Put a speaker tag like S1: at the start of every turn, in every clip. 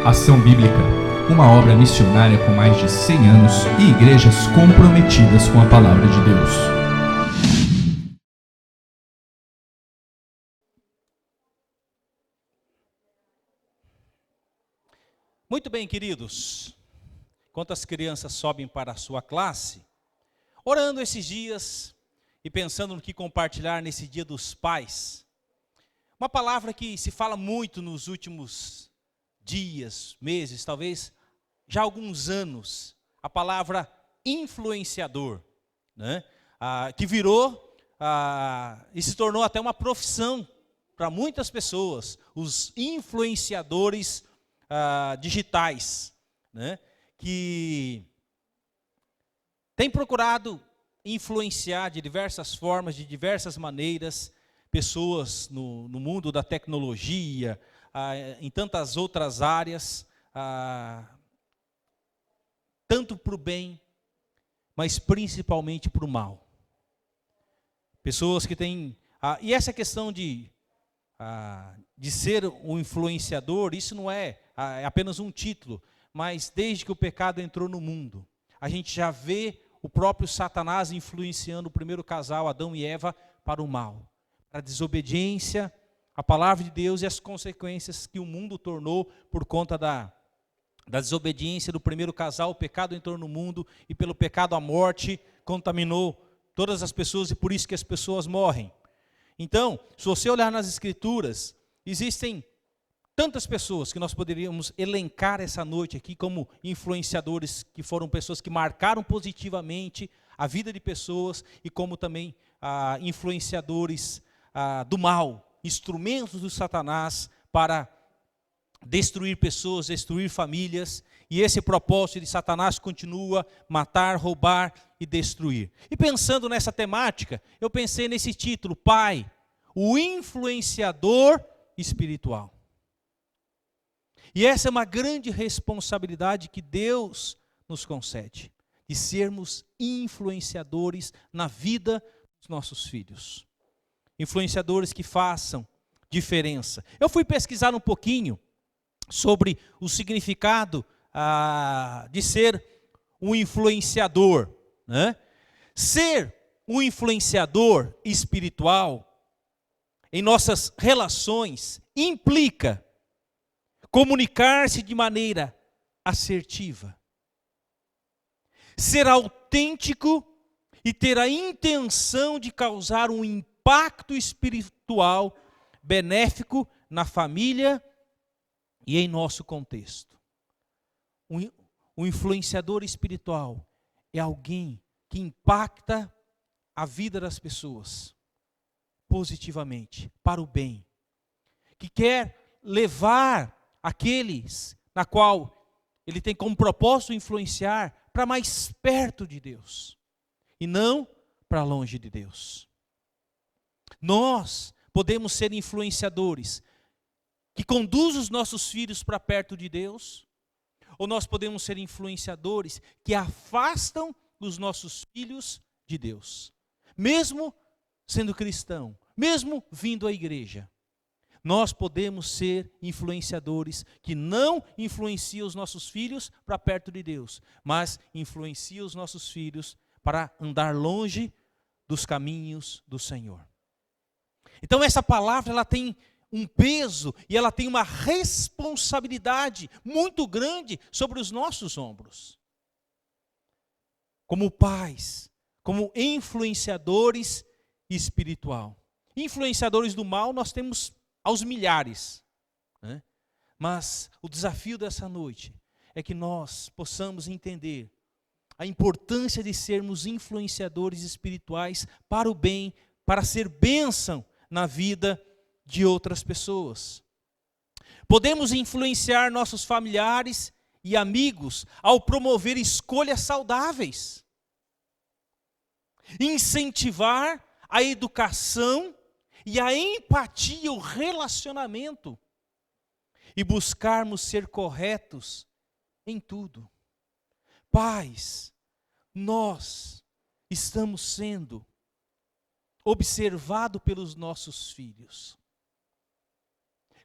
S1: Ação Bíblica, uma obra missionária com mais de 100 anos e igrejas comprometidas com a Palavra de Deus.
S2: Muito bem, queridos. Enquanto as crianças sobem para a sua classe, orando esses dias e pensando no que compartilhar nesse Dia dos Pais, uma palavra que se fala muito nos últimos dias, meses, talvez já há alguns anos, a palavra influenciador, né? Que virou e se tornou até uma profissão para muitas pessoas, os influenciadores digitais, né? Que tem procurado influenciar de diversas formas, de diversas maneiras, pessoas no mundo da tecnologia, em tantas outras áreas, tanto para o bem, mas principalmente para o mal. Pessoas que têm... e essa questão de ser um influenciador, isso não é apenas um título, mas desde que o pecado entrou no mundo, a gente já vê o próprio Satanás influenciando o primeiro casal, Adão e Eva, para o mal, para a desobediência à palavra de Deus e as consequências que o mundo tornou por conta da desobediência do primeiro casal. O pecado entrou no mundo e pelo pecado a morte contaminou todas as pessoas e por isso que as pessoas morrem. Então, se você olhar nas Escrituras, existem tantas pessoas que nós poderíamos elencar essa noite aqui como influenciadores, que foram pessoas que marcaram positivamente a vida de pessoas, e como também influenciadores do mal, instrumentos do Satanás para destruir pessoas, destruir famílias, e esse propósito de Satanás continua: matar, roubar e destruir. E pensando nessa temática, eu pensei nesse título: Pai, o influenciador espiritual. E essa é uma grande responsabilidade que Deus nos concede, de sermos influenciadores na vida dos nossos filhos. Influenciadores que façam diferença. Eu fui pesquisar um pouquinho sobre o significado de ser um influenciador, né? Ser um influenciador espiritual em nossas relações implica comunicar-se de maneira assertiva, ser autêntico e ter a intenção de causar um impacto espiritual benéfico na família e em nosso contexto. Um influenciador espiritual é alguém que impacta a vida das pessoas positivamente, para o bem, que quer levar aqueles na qual ele tem como propósito influenciar para mais perto de Deus e não para longe de Deus. Nós podemos ser influenciadores que conduzem os nossos filhos para perto de Deus, ou nós podemos ser influenciadores que afastam os nossos filhos de Deus, mesmo sendo cristão, mesmo vindo à igreja. Nós podemos ser influenciadores que não influenciam os nossos filhos para perto de Deus, mas influenciam os nossos filhos para andar longe dos caminhos do Senhor. Então essa palavra, ela tem um peso e ela tem uma responsabilidade muito grande sobre os nossos ombros. Como pais, como influenciadores espiritual. Influenciadores do mal nós temos aos milhares, né? Mas o desafio dessa noite é que nós possamos entender a importância de sermos influenciadores espirituais para o bem, para ser bênção na vida de outras pessoas. Podemos influenciar nossos familiares e amigos ao promover escolhas saudáveis, incentivar a educação e a empatia, o relacionamento, e buscarmos ser corretos em tudo. Pais, nós estamos sendo observados pelos nossos filhos.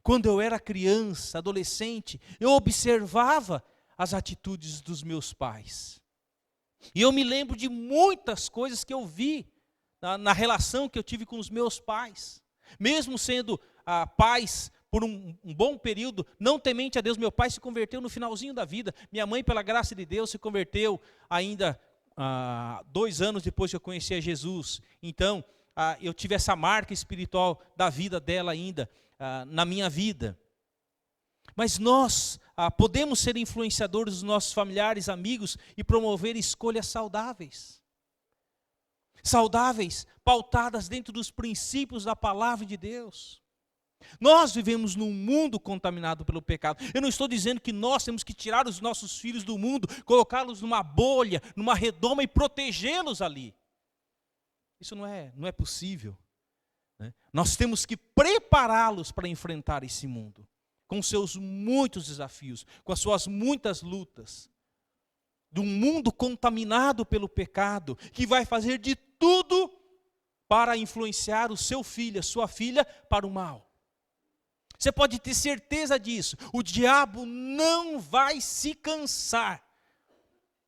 S2: quando eu era criança, adolescente, eu observava as atitudes dos meus pais. E eu me lembro de muitas coisas que eu vi na relação que eu tive com os meus pais. Mesmo sendo pais por um bom período, não temente a Deus, meu pai se converteu no finalzinho da vida. Minha mãe, pela graça de Deus, se converteu ainda 2 anos depois que eu conheci a Jesus. Então, eu tive essa marca espiritual da vida dela ainda, na minha vida. Mas nós podemos ser influenciadores dos nossos familiares, amigos e promover escolhas saudáveis. Saudáveis, pautadas dentro dos princípios da palavra de Deus. Nós vivemos num mundo contaminado pelo pecado. Eu não estou dizendo que nós temos que tirar os nossos filhos do mundo, colocá-los numa bolha, numa redoma e protegê-los ali. Isso não é possível, né? Nós temos que prepará-los para enfrentar esse mundo, com seus muitos desafios, com as suas muitas lutas, de um mundo contaminado pelo pecado, que vai fazer de tudo para influenciar o seu filho, a sua filha, para o mal. Você pode ter certeza disso. O diabo não vai se cansar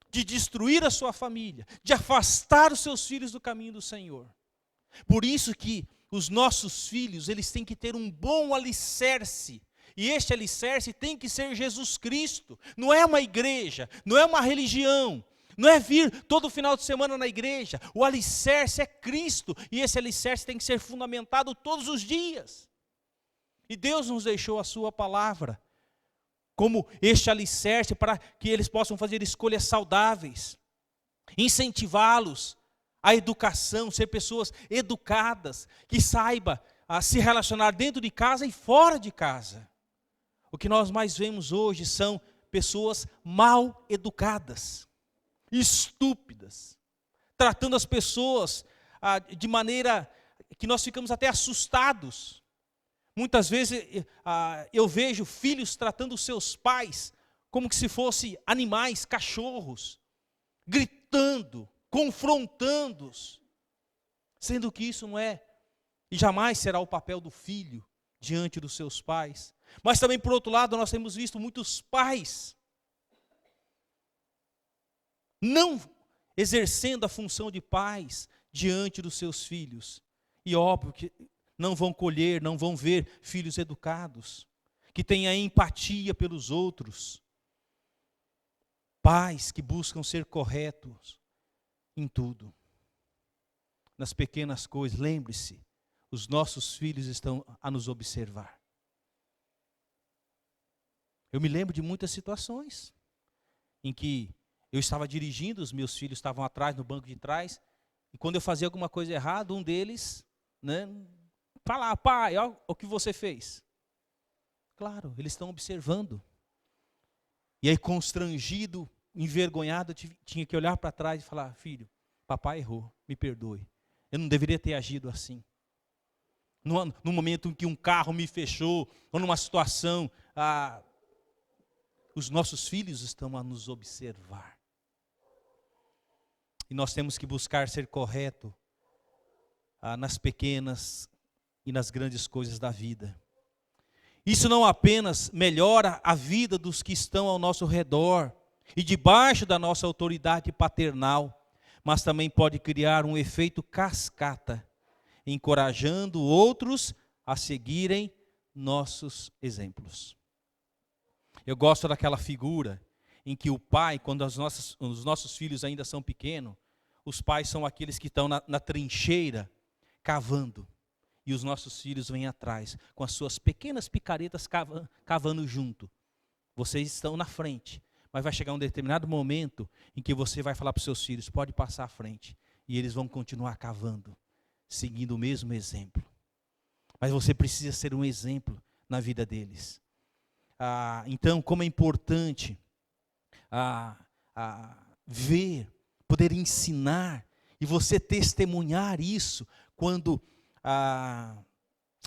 S2: de destruir a sua família, de afastar os seus filhos do caminho do Senhor. Por isso que os nossos filhos, eles têm que ter um bom alicerce. E este alicerce tem que ser Jesus Cristo. Não é uma igreja, não é uma religião, não é vir todo final de semana na igreja. O alicerce é Cristo. E esse alicerce tem que ser fundamentado todos os dias. E Deus nos deixou a sua palavra como este alicerce para que eles possam fazer escolhas saudáveis. Incentivá-los à educação, ser pessoas educadas, que saibam se relacionar dentro de casa e fora de casa. O que nós mais vemos hoje são pessoas mal educadas, estúpidas, tratando as pessoas de maneira que nós ficamos até assustados. Muitas vezes eu vejo filhos tratando os seus pais como que se fossem animais, cachorros, gritando, confrontando-os, sendo que isso não é e jamais será o papel do filho diante dos seus pais. Mas também, por outro lado, nós temos visto muitos pais não exercendo a função de pais diante dos seus filhos. E óbvio que não vão colher, não vão ver filhos educados, que tenham empatia pelos outros. Pais que buscam ser corretos em tudo. Nas pequenas coisas, lembre-se, os nossos filhos estão a nos observar. Eu me lembro de muitas situações em que eu estava dirigindo, os meus filhos estavam atrás, no banco de trás, e quando eu fazia alguma coisa errada, um deles, falava: pai, olha o que você fez. Claro, eles estão observando. E aí, constrangido, envergonhado, eu tinha que olhar para trás e falar: filho, papai errou, me perdoe. Eu não deveria ter agido assim. No momento em que um carro me fechou, ou numa situação, os nossos filhos estão a nos observar. E nós temos que buscar ser correto nas pequenas e nas grandes coisas da vida. Isso não apenas melhora a vida dos que estão ao nosso redor e debaixo da nossa autoridade paternal, mas também pode criar um efeito cascata, encorajando outros a seguirem nossos exemplos. Eu gosto daquela figura em que o pai, quando os nossos filhos ainda são pequenos, os pais são aqueles que estão na trincheira, cavando, e os nossos filhos vêm atrás, com as suas pequenas picaretas cavando junto. Vocês estão na frente, mas vai chegar um determinado momento em que você vai falar para os seus filhos: pode passar à frente, e eles vão continuar cavando, seguindo o mesmo exemplo. Mas você precisa ser um exemplo na vida deles. Então, como é importante ver, poder ensinar e você testemunhar isso quando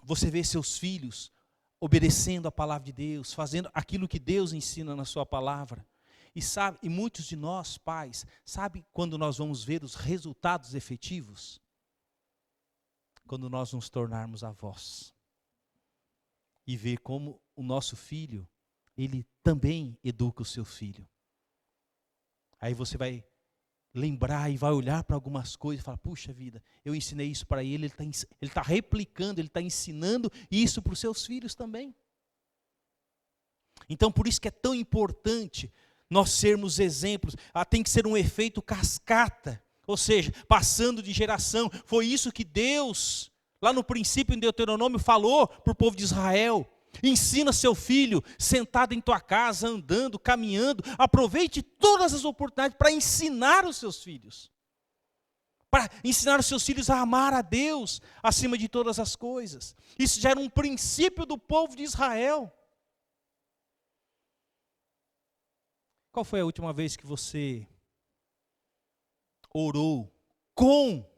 S2: você vê seus filhos obedecendo a palavra de Deus, fazendo aquilo que Deus ensina na sua palavra. E muitos de nós, pais, sabe quando nós vamos ver os resultados efetivos? Quando nós nos tornarmos avós. e ver como o nosso filho, ele também educa o seu filho. Aí você vai lembrar e vai olhar para algumas coisas e falar, puxa vida, eu ensinei isso para ele está replicando, ele está ensinando isso para os seus filhos também. Então por isso que é tão importante nós sermos exemplos. Tem que ser um efeito cascata, ou seja, passando de geração. Foi isso que Deus, lá no princípio em Deuteronômio, falou para o povo de Israel. Ensina seu filho sentado em tua casa, andando, caminhando. Aproveite todas as oportunidades para ensinar os seus filhos. Para ensinar os seus filhos a amar a Deus acima de todas as coisas. Isso já era um princípio do povo de Israel. Qual foi a última vez que você orou com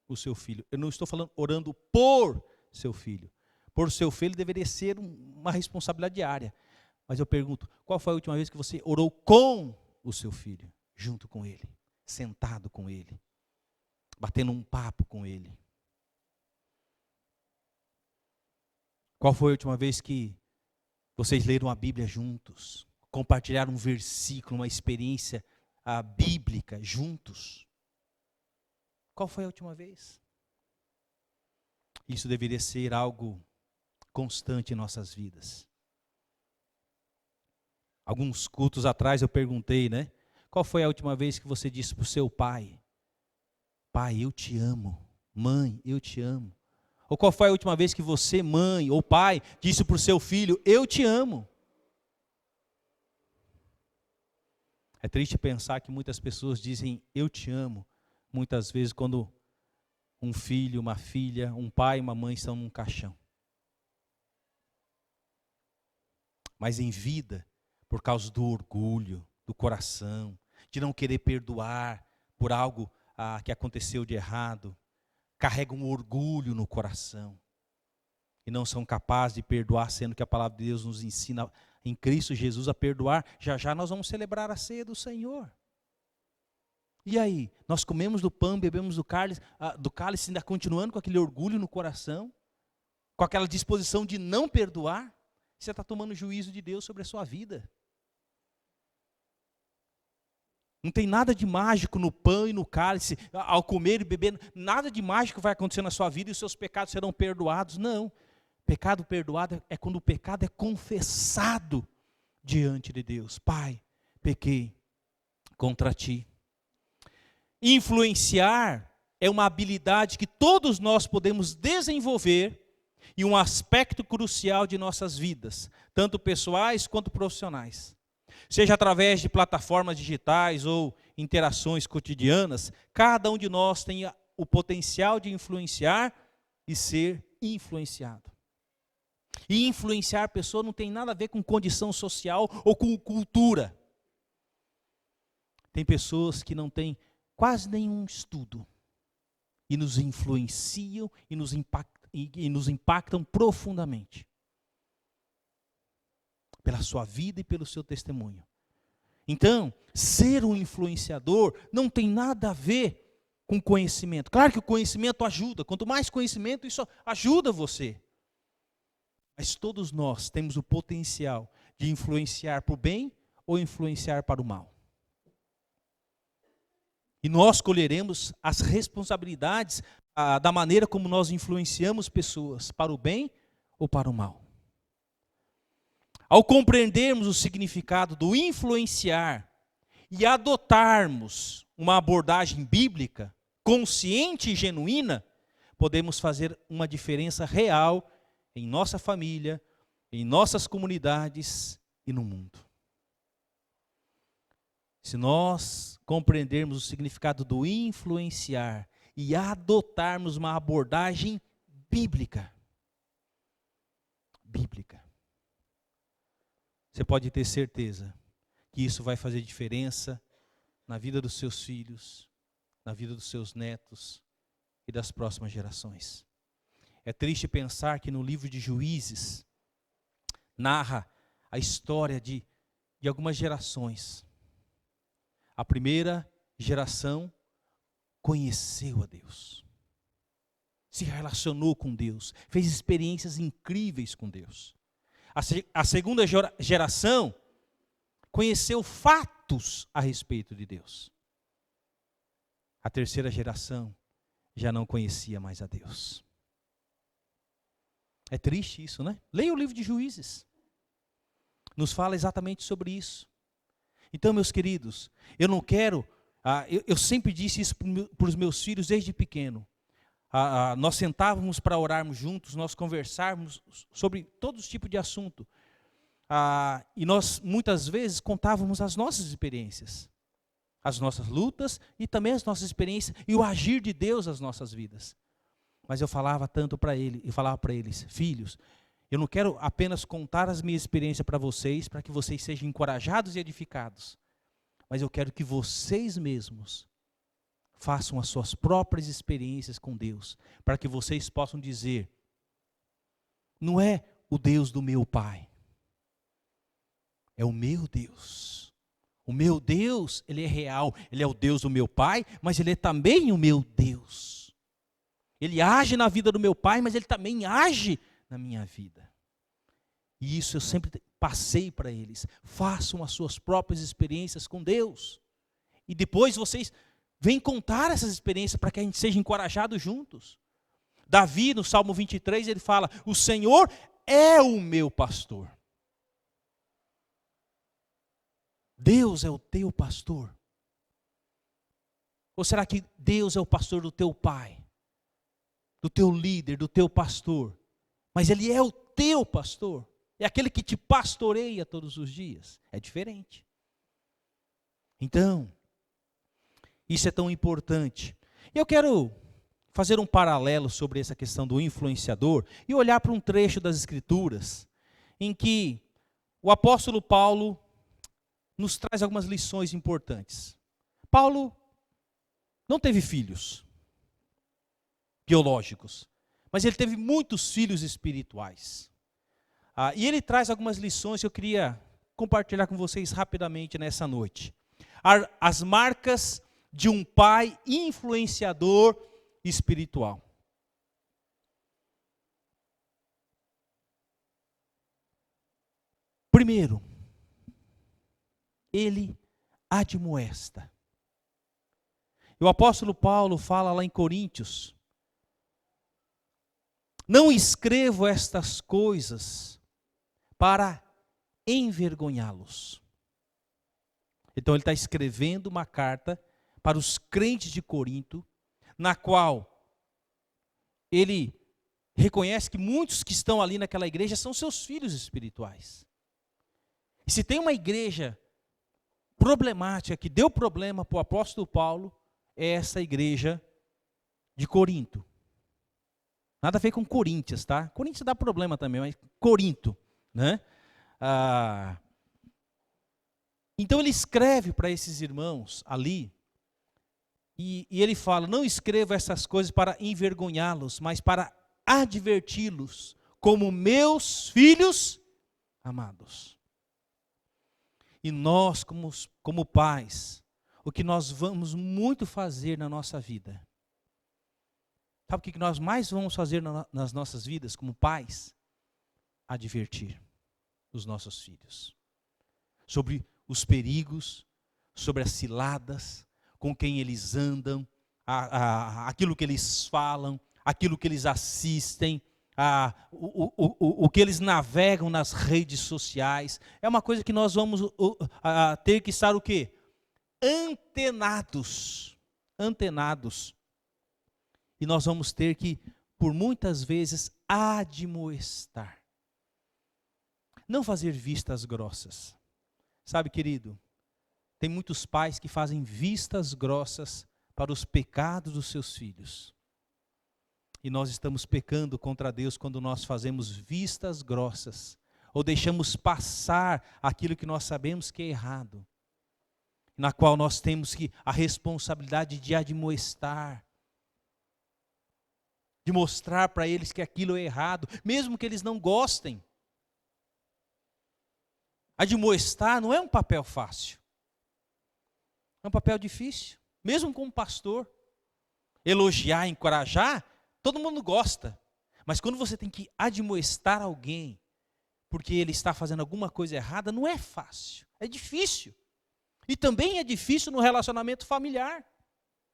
S2: o seu filho? Eu não estou falando orando por seu filho. Por seu filho deveria ser uma responsabilidade diária. Mas eu pergunto, qual foi a última vez que você orou com o seu filho? Junto com ele, sentado com ele, batendo um papo com ele. Qual foi a última vez que vocês leram a Bíblia juntos? Compartilharam um versículo, uma experiência bíblica juntos? Qual foi a última vez? Isso deveria ser algo constante em nossas vidas. Alguns cultos atrás eu perguntei, né? Qual foi a última vez que você disse para o seu pai, pai, eu te amo, mãe, eu te amo? Ou qual foi a última vez que você, mãe ou pai, disse para o seu filho, eu te amo? É triste pensar que muitas pessoas dizem, eu te amo, muitas vezes quando um filho, uma filha, um pai e uma mãe estão num caixão. Mas em vida, por causa do orgulho, do coração, de não querer perdoar por algo que aconteceu de errado, carregam um orgulho no coração e não são capazes de perdoar, sendo que a palavra de Deus nos ensina em Cristo Jesus a perdoar. Já já nós vamos celebrar a ceia do Senhor. E aí, nós comemos do pão, bebemos do cálice, ainda continuando com aquele orgulho no coração, com aquela disposição de não perdoar, você está tomando juízo de Deus sobre a sua vida. Não tem nada de mágico no pão e no cálice, ao comer e beber, nada de mágico vai acontecer na sua vida e os seus pecados serão perdoados. Não, pecado perdoado é quando o pecado é confessado diante de Deus. Pai, pequei contra ti. Influenciar é uma habilidade que todos nós podemos desenvolver e um aspecto crucial de nossas vidas, tanto pessoais quanto profissionais. Seja através de plataformas digitais ou interações cotidianas, cada um de nós tem o potencial de influenciar e ser influenciado. E influenciar a pessoa não tem nada a ver com condição social ou com cultura. Tem pessoas que não têm quase nenhum estudo e nos influenciam e nos impactam profundamente pela sua vida e pelo seu testemunho. Então, ser um influenciador não tem nada a ver com conhecimento. Claro que o conhecimento ajuda, quanto mais conhecimento, isso ajuda você. Mas todos nós temos o potencial de influenciar para o bem ou influenciar para o mal. E nós colheremos as responsabilidades da maneira como nós influenciamos pessoas, para o bem ou para o mal. Ao compreendermos o significado do influenciar e adotarmos uma abordagem bíblica, consciente e genuína, podemos fazer uma diferença real em nossa família, em nossas comunidades e no mundo. Se nós compreendermos o significado do influenciar e adotarmos uma abordagem bíblica, você pode ter certeza que isso vai fazer diferença na vida dos seus filhos, na vida dos seus netos e das próximas gerações. É triste pensar que no livro de Juízes narra a história de algumas gerações. A primeira geração conheceu a Deus. se relacionou com Deus, fez experiências incríveis com Deus. A segunda geração conheceu fatos a respeito de Deus. A terceira geração já não conhecia mais a Deus. É triste isso, né? Leia o livro de Juízes. Nos fala exatamente sobre isso. Então, meus queridos, eu não quero... eu sempre disse isso para os meus filhos desde pequeno. Nós sentávamos para orarmos juntos, nós conversávamos sobre todos os tipos de assunto. E nós, muitas vezes, contávamos as nossas experiências. As nossas lutas e também as nossas experiências e o agir de Deus nas nossas vidas. Mas eu falava tanto para ele, e falava para eles, filhos, eu não quero apenas contar as minhas experiências para que vocês sejam encorajados e edificados, mas eu quero que vocês mesmos façam as suas próprias experiências com Deus, para que vocês possam dizer, não é o Deus do meu pai, é o meu Deus. O meu Deus, Ele é real, Ele é o Deus do meu pai, mas Ele é também o meu Deus. Ele age na vida do meu pai, mas Ele também age na minha vida. E isso eu sempre passei para eles. Façam as suas próprias experiências com Deus. E depois vocês vêm contar essas experiências para que a gente seja encorajado juntos. Davi, no Salmo 23, ele fala, o Senhor é o meu pastor. Deus é o teu pastor? Ou será que Deus é o pastor do teu pai? Do teu líder, do teu pastor? Mas Ele é o teu pastor? É aquele que te pastoreia todos os dias? É diferente. Então, isso é tão importante. Eu quero fazer um paralelo sobre essa questão do influenciador e olhar para um trecho das Escrituras em que o apóstolo Paulo nos traz algumas lições importantes. Paulo não teve filhos biológicos, mas ele teve muitos filhos espirituais. E ele traz algumas lições que eu queria compartilhar com vocês rapidamente nessa noite. As marcas de um pai influenciador espiritual. Primeiro, ele admoesta. E o apóstolo Paulo fala lá em Coríntios, não escrevo estas coisas para envergonhá-los. Então ele está escrevendo uma carta para os crentes de Corinto, na qual ele reconhece que muitos que estão ali naquela igreja são seus filhos espirituais. E se tem uma igreja problemática, que deu problema para o apóstolo Paulo, é essa igreja de Corinto. Nada a ver com Coríntios, tá? Coríntios dá problema também, mas Corinto, né? Então ele escreve para esses irmãos ali, e ele fala, não escrevo essas coisas para envergonhá-los, mas para adverti-los como meus filhos amados. E nós, como pais, o que nós vamos muito fazer na nossa vida, sabe o que nós mais vamos fazer nas nossas vidas como pais? Advertir os nossos filhos sobre os perigos, sobre as ciladas, com quem eles andam, aquilo que eles falam, aquilo que eles assistem, o que eles navegam nas redes sociais. É uma coisa que nós vamos ter que estar o quê? Antenados. E nós vamos ter que, por muitas vezes, admoestar. Não fazer vistas grossas. Sabe, querido, tem muitos pais que fazem vistas grossas para os pecados dos seus filhos. E nós estamos pecando contra Deus quando nós fazemos vistas grossas, ou deixamos passar aquilo que nós sabemos que é errado, na qual nós temos a responsabilidade de admoestar, de mostrar para eles que aquilo é errado, mesmo que eles não gostem. Admoestar não é um papel fácil, é um papel difícil, mesmo como pastor. Elogiar, encorajar, Todo mundo gosta. Mas quando você tem que admoestar alguém porque ele está fazendo alguma coisa errada, não é fácil. É difícil. E também é difícil no relacionamento familiar.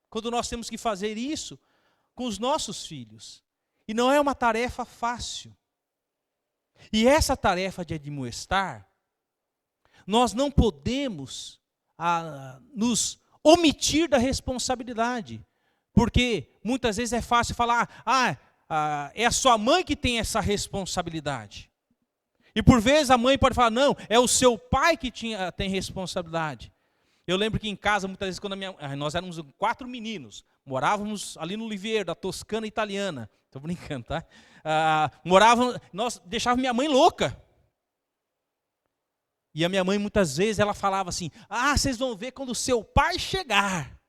S2: Quando nós temos que fazer isso com os nossos filhos. E não é uma tarefa fácil. E essa tarefa de admoestar, nós não podemos nos omitir da responsabilidade. Porque muitas vezes é fácil falar, é a sua mãe que tem essa responsabilidade. E por vezes a mãe pode falar, não, é o seu pai que tem responsabilidade. Eu lembro que em casa, muitas vezes, quando nós éramos 4 meninos, morávamos ali no Liviero, da Toscana italiana. Estou brincando, tá? Nós deixávamos minha mãe louca. E a minha mãe, muitas vezes, ela falava assim, vocês vão ver quando o seu pai chegar.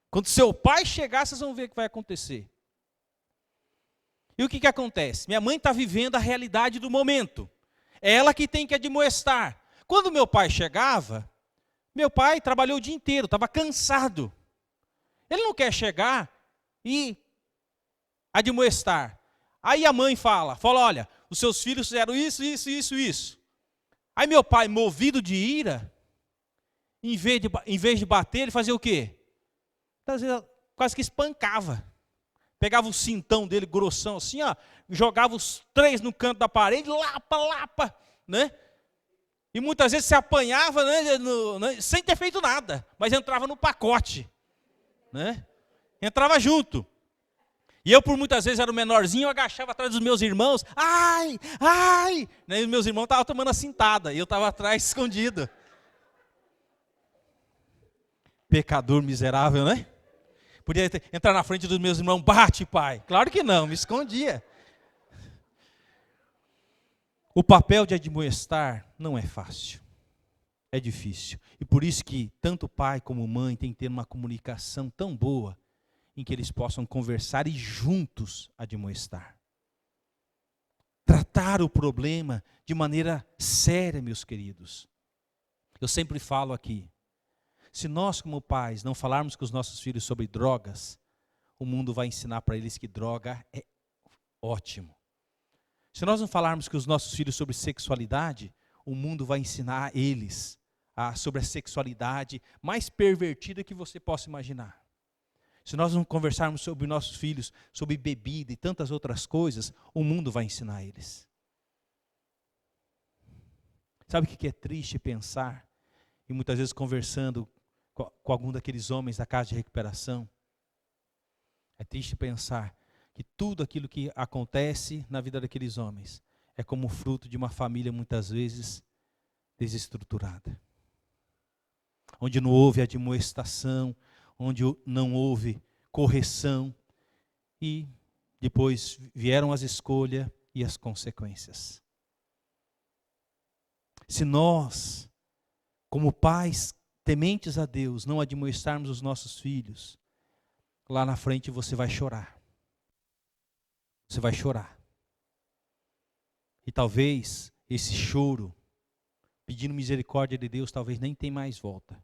S2: Quando o seu pai chegar, vocês vão ver o que vai acontecer. E o que acontece? Minha mãe está vivendo a realidade do momento. É ela que tem que admoestar. Quando meu pai chegava, meu pai trabalhou o dia inteiro, estava cansado. Ele não quer chegar e admoestar. Aí a mãe fala, olha, os seus filhos fizeram isso, isso, isso, isso. Aí meu pai, movido de ira, em vez de bater, ele fazia o quê? Quase que espancava. Pegava o cintão dele, grossão assim, jogava os 3 no canto da parede, lapa, né? E muitas vezes se apanhava, né, sem ter feito nada, mas entrava no pacote, né? Entrava junto. E eu, por muitas vezes, era o menorzinho, eu agachava atrás dos meus irmãos, ai! Né, e meus irmãos estavam tomando a cintada, e eu estava atrás, escondido. Pecador miserável, né? Podia entrar na frente dos meus irmãos, bate, pai. Claro que não, me escondia. O papel de admoestar não é fácil. É difícil. E por isso que tanto pai como mãe têm que ter uma comunicação tão boa em que eles possam conversar e juntos admoestar. Tratar o problema de maneira séria, meus queridos. Eu sempre falo aqui, se nós como pais não falarmos com os nossos filhos sobre drogas, o mundo vai ensinar para eles que droga é ótimo. Se nós não falarmos com os nossos filhos sobre sexualidade, o mundo vai ensinar a eles sobre a sexualidade mais pervertida que você possa imaginar. Se nós não conversarmos sobre nossos filhos, sobre bebida e tantas outras coisas, o mundo vai ensinar a eles. Sabe o que é triste pensar? E muitas vezes conversando com algum daqueles homens da casa de recuperação, é triste pensar que tudo aquilo que acontece na vida daqueles homens é como fruto de uma família muitas vezes desestruturada. Onde não houve admoestação, onde não houve correção e depois vieram as escolhas e as consequências. Se nós, como pais tementes a Deus, não admoestarmos os nossos filhos, lá na frente você vai chorar. Você vai chorar. E talvez esse choro, pedindo misericórdia de Deus, talvez nem tenha mais volta.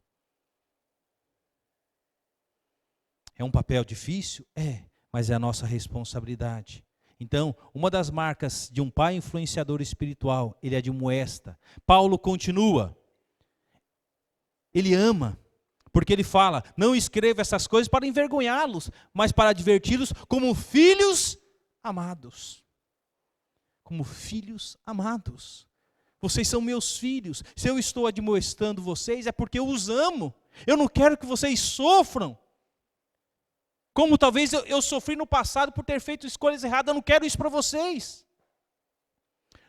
S2: É um papel difícil? É, mas é a nossa responsabilidade. Então, uma das marcas de um pai influenciador espiritual, ele admoesta. Paulo continua. Ele ama, porque ele fala, não escreva essas coisas para envergonhá-los, mas para adverti-los como filhos amados. Como filhos amados. Vocês são meus filhos. Se eu estou admoestando vocês, é porque eu os amo. Eu não quero que vocês sofram. Como talvez eu sofri no passado por ter feito escolhas erradas, eu não quero isso para vocês.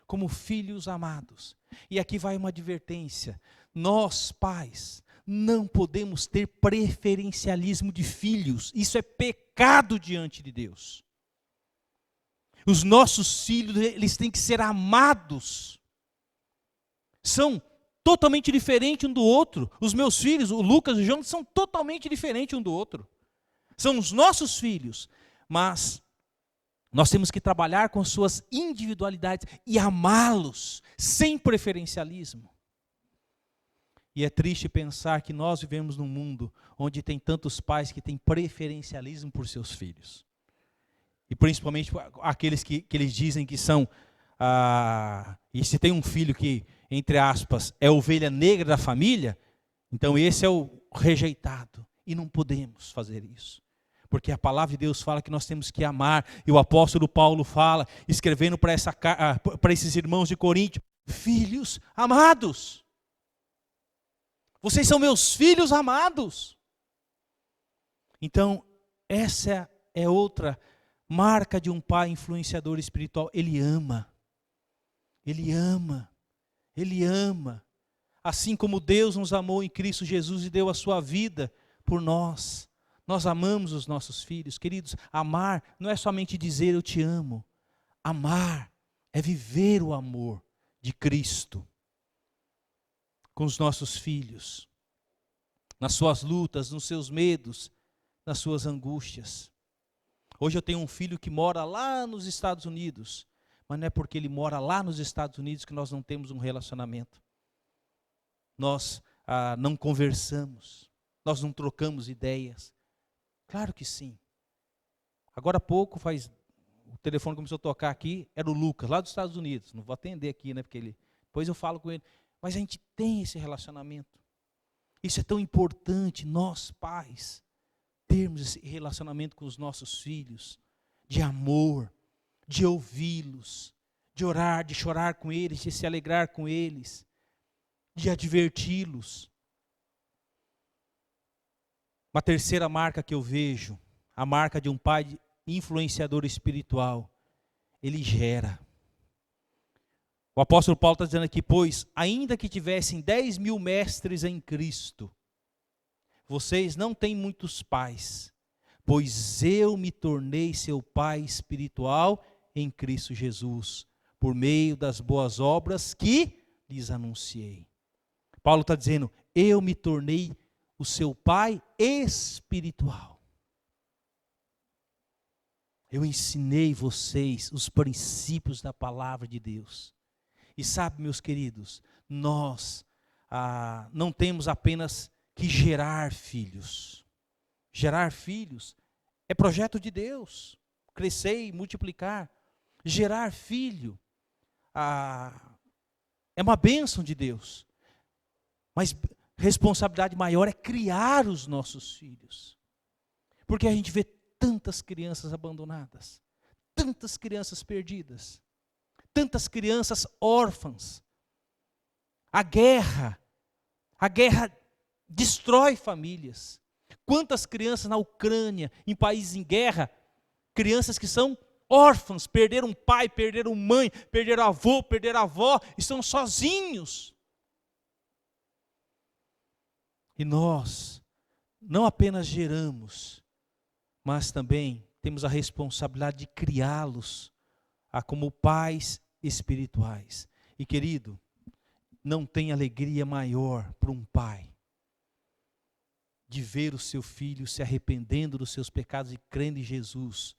S2: Como filhos amados. E aqui vai uma advertência. Nós, pais, não podemos ter preferencialismo de filhos. Isso é pecado diante de Deus. Os nossos filhos, eles têm que ser amados. São totalmente diferentes um do outro. Os meus filhos, o Lucas e o João, são totalmente diferentes um do outro. São os nossos filhos, mas nós temos que trabalhar com suas individualidades e amá-los sem preferencialismo. E é triste pensar que nós vivemos num mundo onde tem tantos pais que têm preferencialismo por seus filhos. E principalmente aqueles que eles dizem que são, e se tem um filho que, entre aspas, é a ovelha negra da família, então esse é o rejeitado. E não podemos fazer isso. Porque a palavra de Deus fala que nós temos que amar. E o apóstolo Paulo fala, escrevendo para esses irmãos de Corinto, filhos amados. Vocês são meus filhos amados. Então, essa é outra marca de um pai influenciador espiritual. Ele ama. Ele ama. Ele ama. Assim como Deus nos amou em Cristo Jesus e deu a sua vida por nós. Nós amamos os nossos filhos. Queridos, amar não é somente dizer eu te amo. Amar é viver o amor de Cristo com os nossos filhos, nas suas lutas, nos seus medos, nas suas angústias. Hoje eu tenho um filho que mora lá nos Estados Unidos, mas não é porque ele mora lá nos Estados Unidos que nós não temos um relacionamento. Nós não conversamos, nós não trocamos ideias. Claro que sim. Agora há pouco, o telefone começou a tocar aqui, era o Lucas, lá dos Estados Unidos. Não vou atender aqui, né? Porque depois eu falo com ele. Mas a gente tem esse relacionamento. Isso é tão importante, nós pais, termos esse relacionamento com os nossos filhos, de amor, de ouvi-los, de orar, de chorar com eles, de se alegrar com eles, de adverti-los. Uma terceira marca que eu vejo, a marca de um pai influenciador espiritual, ele gera. O apóstolo Paulo está dizendo aqui, pois, ainda que tivessem 10.000 mestres em Cristo, vocês não têm muitos pais, pois eu me tornei seu pai espiritual em Cristo Jesus, por meio das boas obras que lhes anunciei. Paulo está dizendo, eu me tornei o seu pai espiritual. Eu ensinei vocês os princípios da palavra de Deus. E sabe, meus queridos, nós não temos apenas que gerar filhos. Gerar filhos é projeto de Deus. Crescer e multiplicar. Gerar filho é uma bênção de Deus. Mas responsabilidade maior é criar os nossos filhos. Porque a gente vê tantas crianças abandonadas, tantas crianças perdidas, tantas crianças órfãs. A guerra destrói famílias. Quantas crianças na Ucrânia, em países em guerra, crianças que são órfãs, perderam pai, perderam mãe, perderam avô, perderam avó, estão sozinhos. E nós não apenas geramos, mas também temos a responsabilidade de criá-los como pais espirituais. E querido, não tem alegria maior para um pai de ver o seu filho se arrependendo dos seus pecados e crendo em Jesus,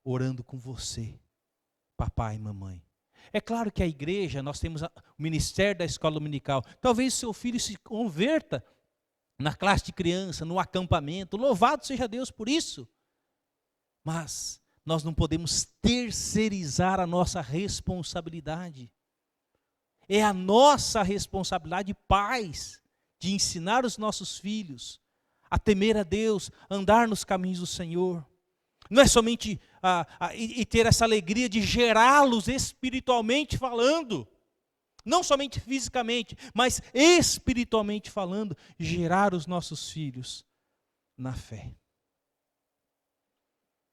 S2: orando com você, papai e mamãe. É claro que a igreja, nós temos o ministério da escola dominical. Talvez o seu filho se converta na classe de criança, no acampamento. Louvado seja Deus por isso. Mas nós não podemos terceirizar a nossa responsabilidade. É a nossa responsabilidade, pais, de ensinar os nossos filhos a temer a Deus, andar nos caminhos do Senhor. Não é somente e ter essa alegria de gerá-los espiritualmente falando. Não somente fisicamente, mas espiritualmente falando, gerar os nossos filhos na fé.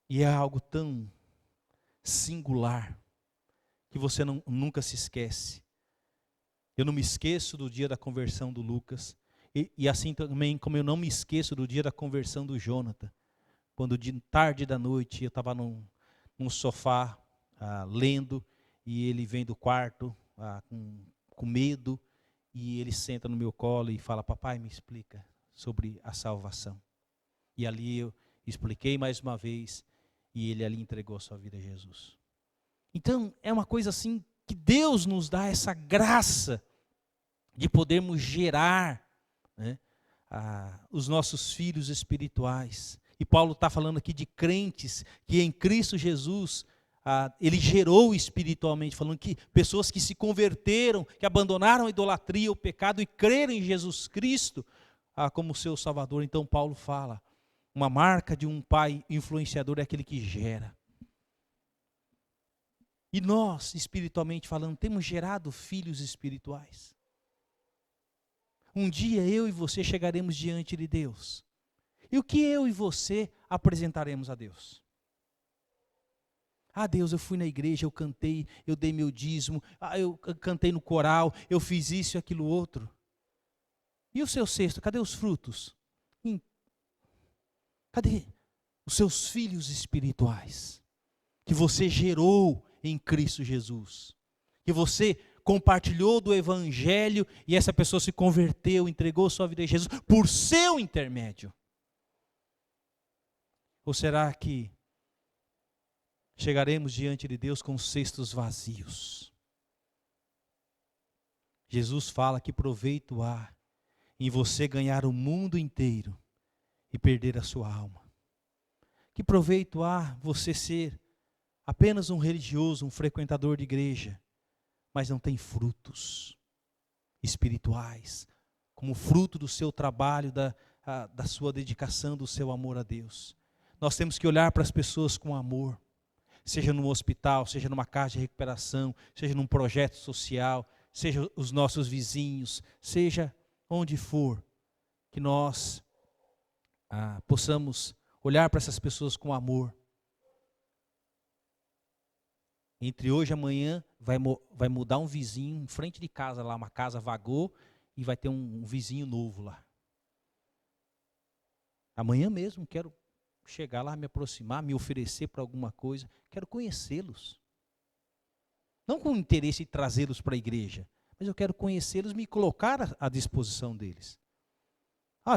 S2: E é algo tão singular que você nunca se esquece. Eu não me esqueço do dia da conversão do Lucas, e assim também como eu não me esqueço do dia da conversão do Jonathan, quando de tarde da noite eu estava num sofá lendo, e ele vem do quarto com medo, e ele senta no meu colo e fala, papai, me explica sobre a salvação. E ali eu expliquei mais uma vez, e ele ali entregou a sua vida a Jesus. Então, é uma coisa assim, que Deus nos dá essa graça de podermos gerar os nossos filhos espirituais. E Paulo está falando aqui de crentes que em Cristo Jesus, ele gerou espiritualmente, falando que pessoas que se converteram, que abandonaram a idolatria, o pecado e creram em Jesus Cristo como seu Salvador. Então Paulo fala, uma marca de um pai influenciador é aquele que gera. E nós, espiritualmente falando, temos gerado filhos espirituais. Um dia eu e você chegaremos diante de Deus. E o que eu e você apresentaremos a Deus? Deus, eu fui na igreja, eu cantei, eu dei meu dízimo, eu cantei no coral, eu fiz isso e aquilo outro. E o seu cesto, cadê os frutos? Cadê os seus filhos espirituais? Que você gerou em Cristo Jesus. Que você compartilhou do Evangelho e essa pessoa se converteu, entregou sua vida a Jesus por seu intermédio. Ou será que chegaremos diante de Deus com cestos vazios? Jesus fala que proveito há em você ganhar o mundo inteiro e perder a sua alma. Que proveito há você ser apenas um religioso, um frequentador de igreja, mas não tem frutos espirituais, como fruto do seu trabalho, da sua dedicação, do seu amor a Deus. Nós temos que olhar para as pessoas com amor, seja num hospital, seja numa casa de recuperação, seja num projeto social, seja os nossos vizinhos, seja onde for, que nós possamos olhar para essas pessoas com amor. Entre hoje e amanhã vai mudar um vizinho em frente de casa lá, uma casa vagou e vai ter um vizinho novo lá. Amanhã mesmo quero chegar lá, me aproximar, me oferecer para alguma coisa, quero conhecê-los. Não com interesse em trazê-los para a igreja, mas eu quero conhecê-los e me colocar à disposição deles.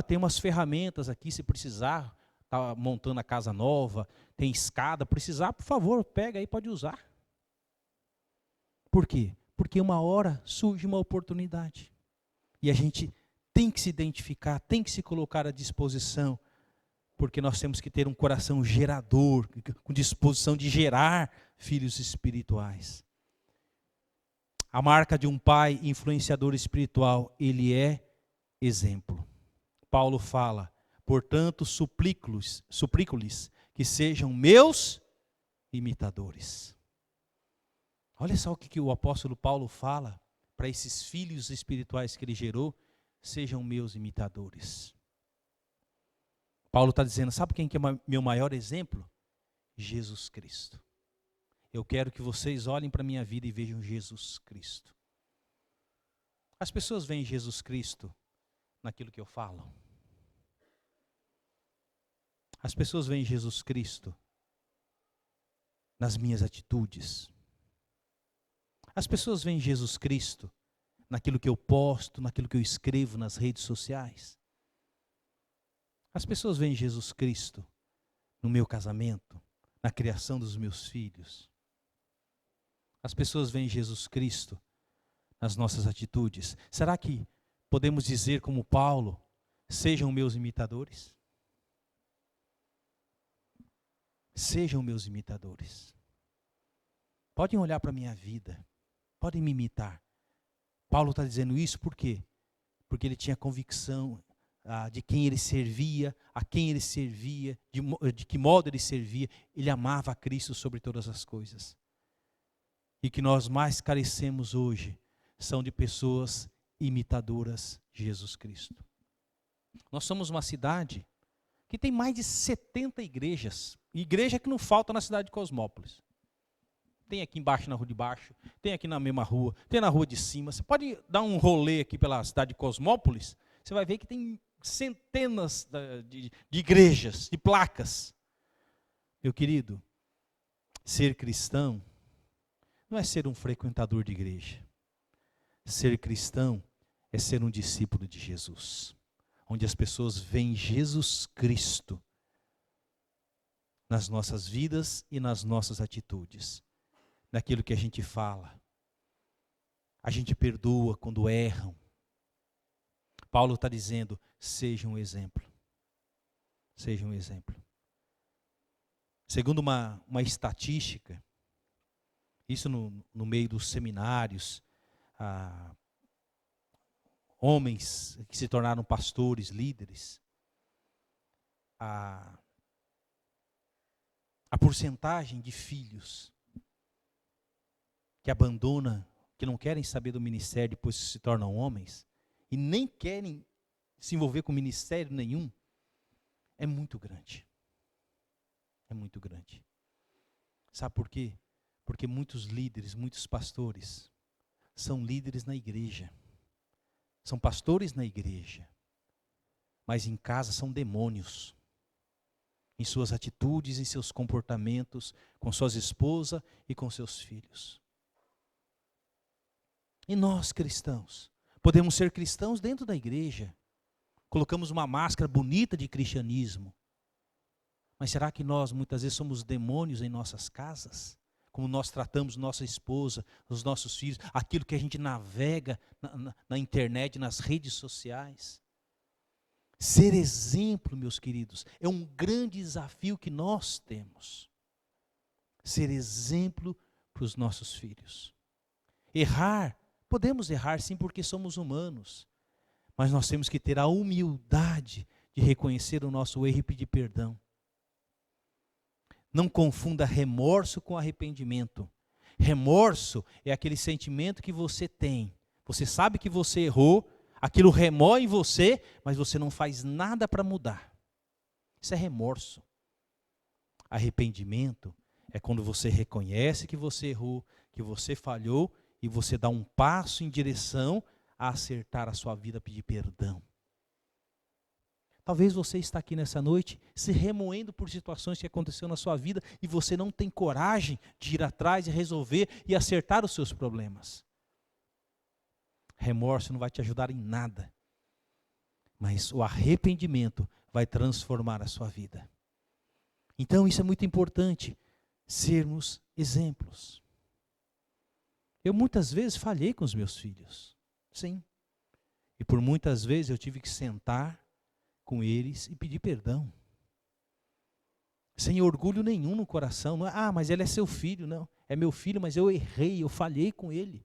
S2: Tem umas ferramentas aqui, se precisar, está montando a casa nova, tem escada, precisar, por favor, pega aí, pode usar. Por quê? Porque uma hora surge uma oportunidade. E a gente tem que se identificar, tem que se colocar à disposição, porque nós temos que ter um coração gerador, com disposição de gerar filhos espirituais. A marca de um pai influenciador espiritual, ele é exemplo. Paulo fala, portanto, suplico-lhes que sejam meus imitadores. Olha só o que o apóstolo Paulo fala para esses filhos espirituais que ele gerou, sejam meus imitadores. Paulo está dizendo, sabe quem que é meu maior exemplo? Jesus Cristo. Eu quero que vocês olhem para a minha vida e vejam Jesus Cristo. As pessoas veem Jesus Cristo naquilo que eu falo. As pessoas veem Jesus Cristo nas minhas atitudes. As pessoas veem Jesus Cristo naquilo que eu posto, naquilo que eu escrevo nas redes sociais. As pessoas veem Jesus Cristo no meu casamento, na criação dos meus filhos. As pessoas veem Jesus Cristo nas nossas atitudes. Será que podemos dizer como Paulo, sejam meus imitadores? Sejam meus imitadores. Podem olhar para a minha vida. Podem me imitar. Paulo está dizendo isso por quê? Porque ele tinha convicção de quem ele servia, a quem ele servia, de que modo ele servia. Ele amava a Cristo sobre todas as coisas. E que nós mais carecemos hoje são de pessoas imitadoras de Jesus Cristo. Nós somos uma cidade que tem mais de 70 igrejas. Igreja que não falta na cidade de Cosmópolis. Tem aqui embaixo, na rua de baixo, tem aqui na mesma rua, tem na rua de cima. Você pode dar um rolê aqui pela cidade de Cosmópolis, você vai ver que tem centenas de igrejas, de placas. Meu querido, ser cristão não é ser um frequentador de igreja. Ser cristão é ser um discípulo de Jesus, onde as pessoas veem Jesus Cristo nas nossas vidas e nas nossas atitudes. Naquilo que a gente fala, a gente perdoa quando erram. Paulo está dizendo, seja um exemplo. Seja um exemplo. Segundo uma estatística, isso no meio dos seminários, homens que se tornaram pastores, líderes, a porcentagem de filhos que abandonam, que não querem saber do ministério depois que se tornam homens, e nem querem se envolver com ministério nenhum, é muito grande. É muito grande. Sabe por quê? Porque muitos líderes, muitos pastores, são líderes na igreja. São pastores na igreja. Mas em casa são demônios. Em suas atitudes, em seus comportamentos, com suas esposas e com seus filhos. E nós, cristãos, podemos ser cristãos dentro da igreja. Colocamos uma máscara bonita de cristianismo. Mas será que nós muitas vezes somos demônios em nossas casas? Como nós tratamos nossa esposa, os nossos filhos, aquilo que a gente navega na internet, nas redes sociais. Ser exemplo, meus queridos, é um grande desafio que nós temos. Ser exemplo para os nossos filhos. Errar, podemos errar sim porque somos humanos. Mas nós temos que ter a humildade de reconhecer o nosso erro e pedir perdão. Não confunda remorso com arrependimento. Remorso é aquele sentimento que você tem. Você sabe que você errou, aquilo remói em você, mas você não faz nada para mudar. Isso é remorso. Arrependimento é quando você reconhece que você errou, que você falhou, e você dá um passo em direção a acertar a sua vida, pedir perdão. Talvez você está aqui nessa noite se remoendo por situações que aconteceram na sua vida e você não tem coragem de ir atrás e resolver e acertar os seus problemas. Remorso não vai te ajudar em nada, mas o arrependimento vai transformar a sua vida. Então isso é muito importante, sermos exemplos. Eu muitas vezes falhei com os meus filhos, sim. E por muitas vezes eu tive que sentar com eles e pedir perdão. Sem orgulho nenhum no coração. Não é, mas ele é seu filho. Não, é meu filho, mas eu errei, eu falhei com ele.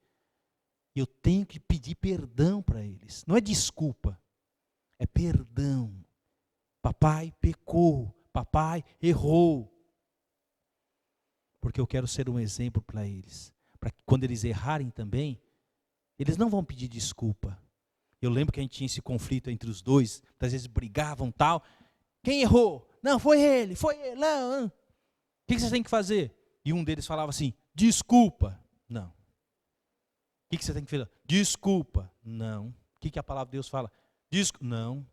S2: E eu tenho que pedir perdão para eles. Não é desculpa, é perdão. Papai pecou, papai errou. Porque eu quero ser um exemplo para eles. Para que quando eles errarem também, eles não vão pedir desculpa. Eu lembro que a gente tinha esse conflito entre os dois, às vezes brigavam tal. Quem errou? Não, foi ele. Não. O que você tem que fazer? E um deles falava assim, desculpa. Não. O que você tem que fazer? Desculpa. Não. O que a palavra de Deus fala? Não.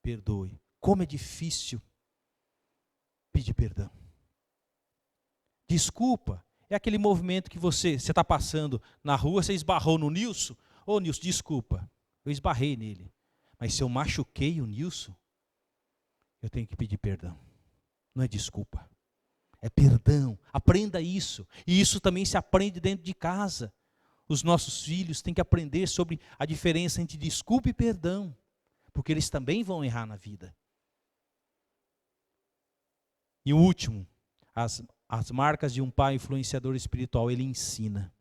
S2: Perdoe. Como é difícil pedir perdão. Desculpa. É aquele movimento que você está passando na rua, você esbarrou no Nilson. Ô Nilson, desculpa. Eu esbarrei nele. Mas se eu machuquei o Nilson, eu tenho que pedir perdão. Não é desculpa. É perdão. Aprenda isso. E isso também se aprende dentro de casa. Os nossos filhos têm que aprender sobre a diferença entre desculpa e perdão. Porque eles também vão errar na vida. E o último, as marcas de um pai influenciador espiritual, ele ensina.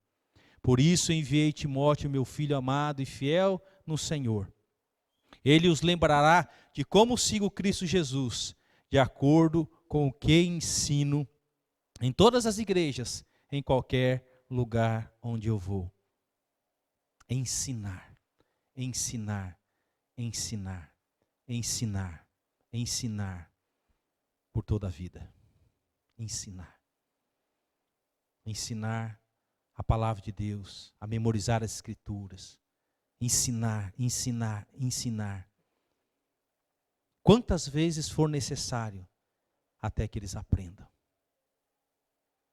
S2: Por isso enviei Timóteo, meu filho amado e fiel no Senhor. Ele os lembrará de como sigo Cristo Jesus, de acordo com o que ensino em todas as igrejas, em qualquer lugar onde eu vou. Ensinar, ensinar, ensinar, ensinar, ensinar por toda a vida. Ensinar. Ensinar a palavra de Deus, a memorizar as escrituras. Ensinar, ensinar, ensinar. Quantas vezes for necessário, até que eles aprendam.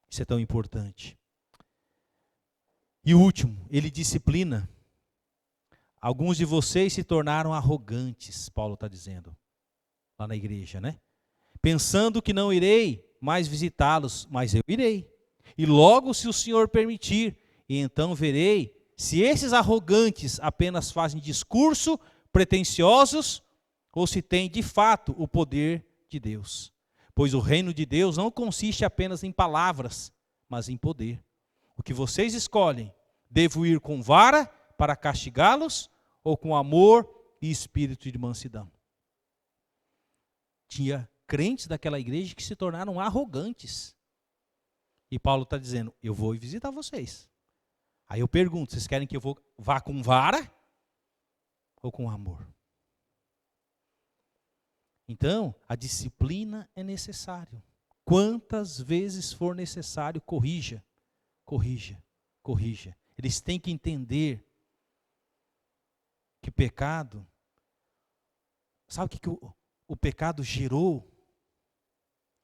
S2: Isso é tão importante. E o último, ele disciplina. Alguns de vocês se tornaram arrogantes, Paulo está dizendo, lá na igreja, né? Pensando que não irei mais visitá-los, mas eu irei. E logo, se o Senhor permitir, e então verei se esses arrogantes apenas fazem discurso pretensiosos ou se tem de fato o poder de Deus. Pois o reino de Deus não consiste apenas em palavras, mas em poder. O que vocês escolhem, devo ir com vara para castigá-los ou com amor e espírito de mansidão? Tinha crentes daquela igreja que se tornaram arrogantes. E Paulo está dizendo, eu vou visitar vocês. Aí eu pergunto, vocês querem que eu vá com vara ou com amor? Então, a disciplina é necessário. Quantas vezes for necessário, corrija, corrija, corrija. Eles têm que entender que pecado, sabe o que o pecado gerou?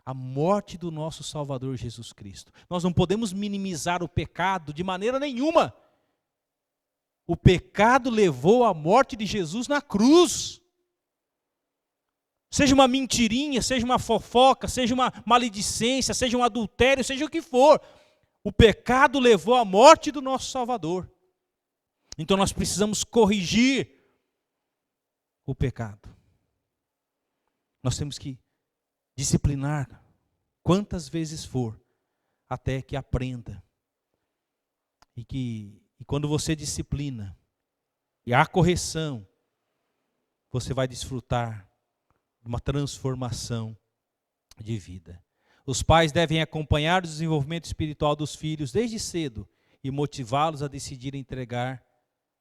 S2: A morte do nosso Salvador Jesus Cristo. Nós não podemos minimizar o pecado de maneira nenhuma. O pecado levou à morte de Jesus na cruz. Seja uma mentirinha, seja uma fofoca, seja uma maledicência, seja um adultério, seja o que for. O pecado levou à morte do nosso Salvador. Então nós precisamos corrigir o pecado. Nós temos que disciplinar quantas vezes for, até que aprenda. E quando você disciplina, e há correção, você vai desfrutar de uma transformação de vida. Os pais devem acompanhar o desenvolvimento espiritual dos filhos desde cedo e motivá-los a decidir entregar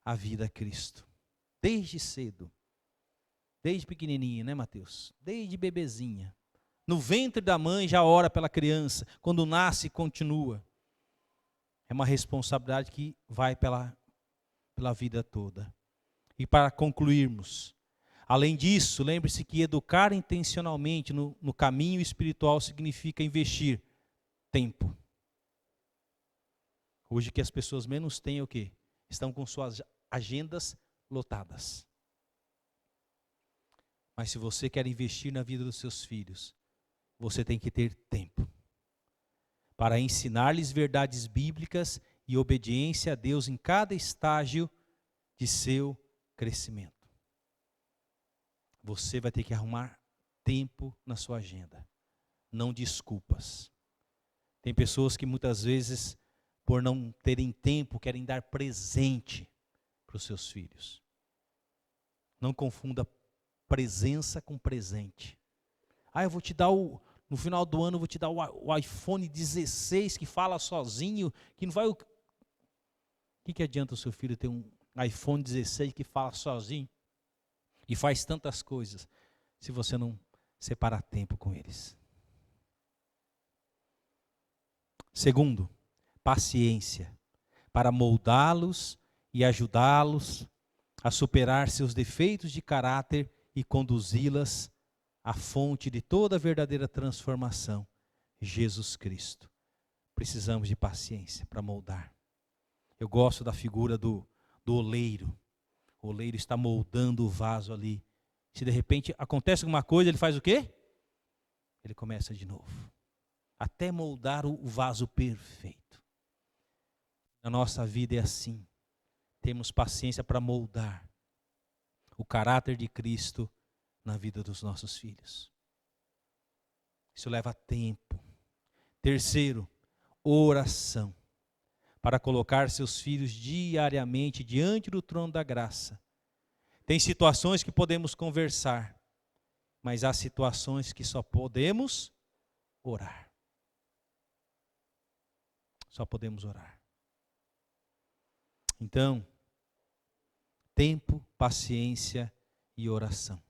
S2: a vida a Cristo. Desde cedo. Desde pequenininho, né, Mateus? Desde bebezinha. No ventre da mãe já ora pela criança. Quando nasce, continua. É uma responsabilidade que vai pela vida toda. E para concluirmos, além disso, lembre-se que educar intencionalmente no caminho espiritual significa investir tempo. Hoje que as pessoas menos têm é o quê? Estão com suas agendas lotadas. Mas se você quer investir na vida dos seus filhos, você tem que ter tempo para ensinar-lhes verdades bíblicas e obediência a Deus em cada estágio de seu crescimento. Você vai ter que arrumar tempo na sua agenda, não desculpas. Tem pessoas que muitas vezes, por não terem tempo, querem dar presente para os seus filhos. Não confunda presença com presente. Eu vou te dar no final do ano eu vou te dar o iPhone 16 que fala sozinho, que não vai... O que adianta o seu filho ter um iPhone 16 que fala sozinho e faz tantas coisas, se você não separar tempo com eles? Segundo, paciência, para moldá-los e ajudá-los a superar seus defeitos de caráter e conduzi-las à fonte de toda a verdadeira transformação, Jesus Cristo. Precisamos de paciência para moldar. Eu gosto da figura do oleiro. O oleiro está moldando o vaso ali. Se de repente acontece alguma coisa, ele faz o quê? Ele começa de novo. Até moldar o vaso perfeito. Na nossa vida é assim. Temos paciência para moldar o caráter de Cristo na vida dos nossos filhos. Isso leva tempo. Terceiro, oração. Para colocar seus filhos diariamente diante do trono da graça. Tem situações que podemos conversar, mas há situações que só podemos orar. Só podemos orar. Então, tempo, paciência e oração.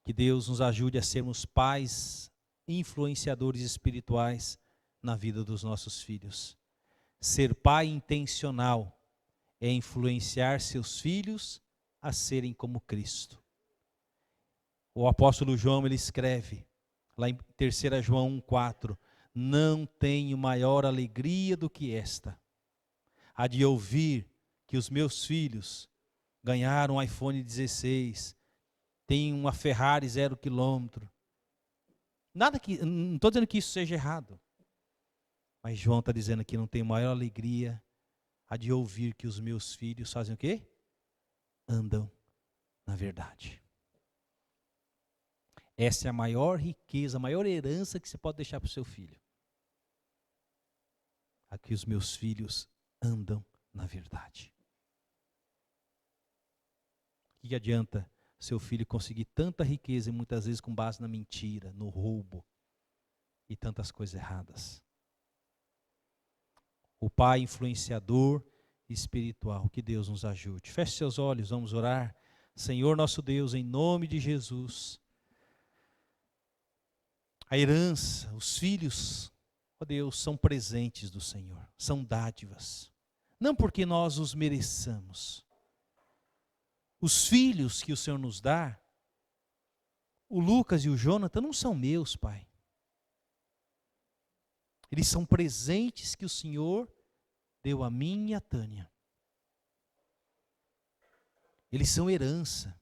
S2: Que Deus nos ajude a sermos pais influenciadores espirituais na vida dos nossos filhos. Ser pai intencional é influenciar seus filhos a serem como Cristo. O apóstolo João, ele escreve, lá em 3 João 1,4, não tenho maior alegria do que esta, a de ouvir que os meus filhos ganharam um iPhone 16, têm uma Ferrari 0 km. Não estou dizendo que isso seja errado. Mas João está dizendo que não tem maior alegria a de ouvir que os meus filhos fazem o quê? Andam na verdade. Essa é a maior riqueza, a maior herança que você pode deixar para o seu filho. Aqui os meus filhos andam na verdade. O que adianta seu filho conseguir tanta riqueza e muitas vezes com base na mentira, no roubo e tantas coisas erradas? O pai influenciador espiritual, que Deus nos ajude. Feche seus olhos, vamos orar. Senhor nosso Deus, em nome de Jesus, a herança, os filhos, ó Deus, são presentes do Senhor, são dádivas, não porque nós os mereçamos. Os filhos que o Senhor nos dá, o Lucas e o Jonathan, não são meus, Pai. Eles são presentes que o Senhor deu a mim e a Tânia. Eles são herança.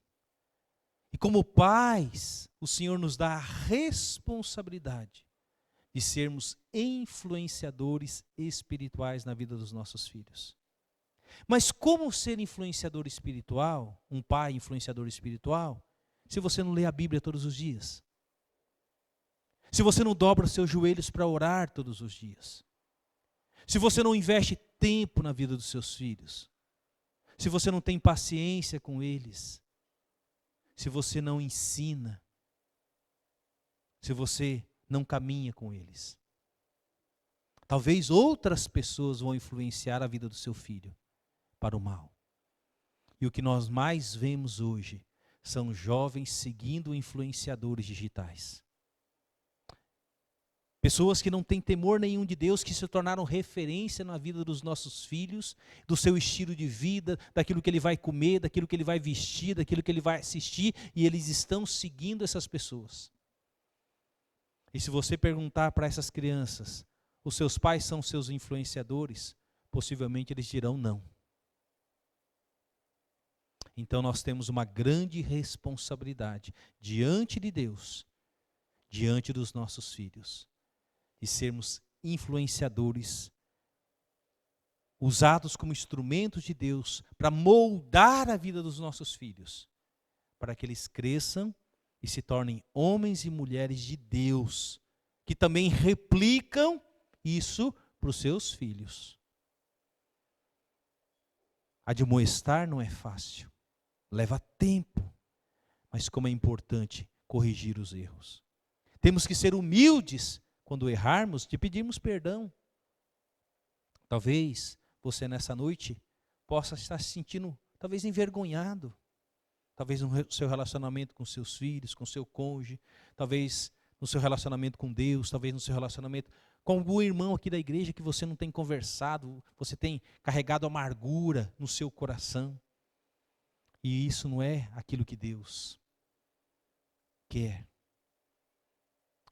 S2: E como pais, o Senhor nos dá a responsabilidade de sermos influenciadores espirituais na vida dos nossos filhos. Mas como ser influenciador espiritual, um pai influenciador espiritual, se você não lê a Bíblia todos os dias? Se você não dobra os seus joelhos para orar todos os dias? Se você não investe tempo na vida dos seus filhos? Se você não tem paciência com eles? Se você não ensina? Se você não caminha com eles? Talvez outras pessoas vão influenciar a vida do seu filho para o mal. E o que nós mais vemos hoje são jovens seguindo influenciadores digitais. Pessoas que não têm temor nenhum de Deus, que se tornaram referência na vida dos nossos filhos, do seu estilo de vida, daquilo que ele vai comer, daquilo que ele vai vestir, daquilo que ele vai assistir, e eles estão seguindo essas pessoas. E se você perguntar para essas crianças, os seus pais são seus influenciadores, possivelmente eles dirão não. Então nós temos uma grande responsabilidade diante de Deus, diante dos nossos filhos, e sermos influenciadores, usados como instrumentos de Deus para moldar a vida dos nossos filhos, para que eles cresçam e se tornem homens e mulheres de Deus, que também replicam isso para os seus filhos. Admoestar não é fácil, leva tempo, mas como é importante corrigir os erros. Temos que ser humildes quando errarmos, de pedirmos perdão. Talvez você nessa noite possa estar se sentindo talvez envergonhado, talvez no seu relacionamento com seus filhos, com seu cônjuge, talvez no seu relacionamento com Deus, talvez no seu relacionamento com algum irmão aqui da igreja que você não tem conversado, você tem carregado amargura no seu coração. E isso não é aquilo que Deus quer.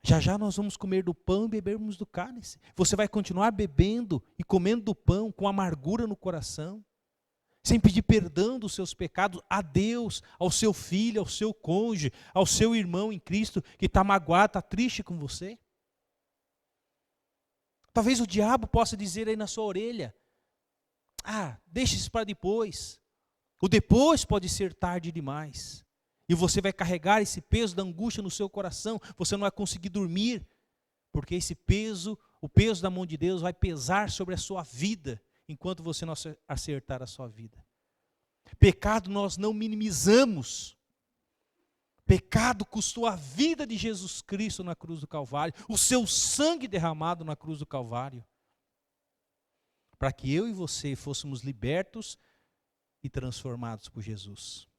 S2: Já já nós vamos comer do pão e bebermos do cálice. Você vai continuar bebendo e comendo do pão com amargura no coração, sem pedir perdão dos seus pecados a Deus, ao seu filho, ao seu cônjuge, ao seu irmão em Cristo que está magoado, está triste com você? Talvez o diabo possa dizer aí na sua orelha: deixa isso para depois. O depois pode ser tarde demais. E você vai carregar esse peso da angústia no seu coração. Você não vai conseguir dormir, porque esse peso, o peso da mão de Deus vai pesar sobre a sua vida, enquanto você não acertar a sua vida. Pecado nós não minimizamos. Pecado custou a vida de Jesus Cristo na cruz do Calvário, o seu sangue derramado na cruz do Calvário, para que eu e você fôssemos libertos e transformados por Jesus.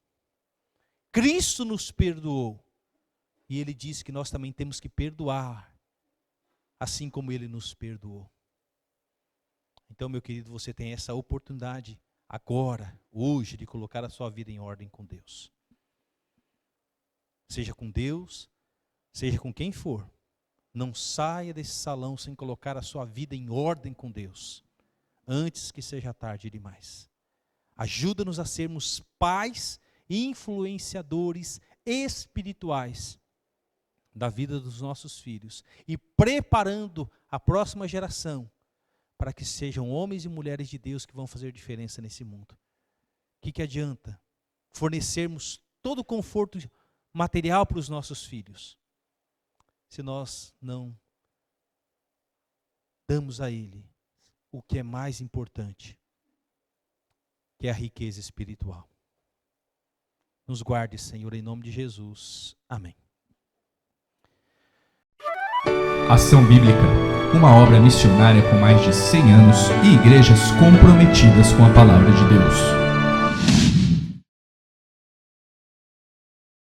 S2: Cristo nos perdoou, e Ele disse que nós também temos que perdoar, assim como Ele nos perdoou. Então, meu querido, você tem essa oportunidade agora, hoje, de colocar a sua vida em ordem com Deus. Seja com Deus, seja com quem for, não saia desse salão sem colocar a sua vida em ordem com Deus, antes que seja tarde demais. Ajuda-nos a sermos pais influenciadores espirituais da vida dos nossos filhos e preparando a próxima geração para que sejam homens e mulheres de Deus que vão fazer diferença nesse mundo. O que adianta fornecermos todo o conforto material para os nossos filhos, se nós não damos a Ele o que é mais importante, que é a riqueza espiritual. Nos guarde, Senhor, em nome de Jesus. Amém.
S1: Ação Bíblica, uma obra missionária com mais de 100 anos e igrejas comprometidas com a palavra de Deus.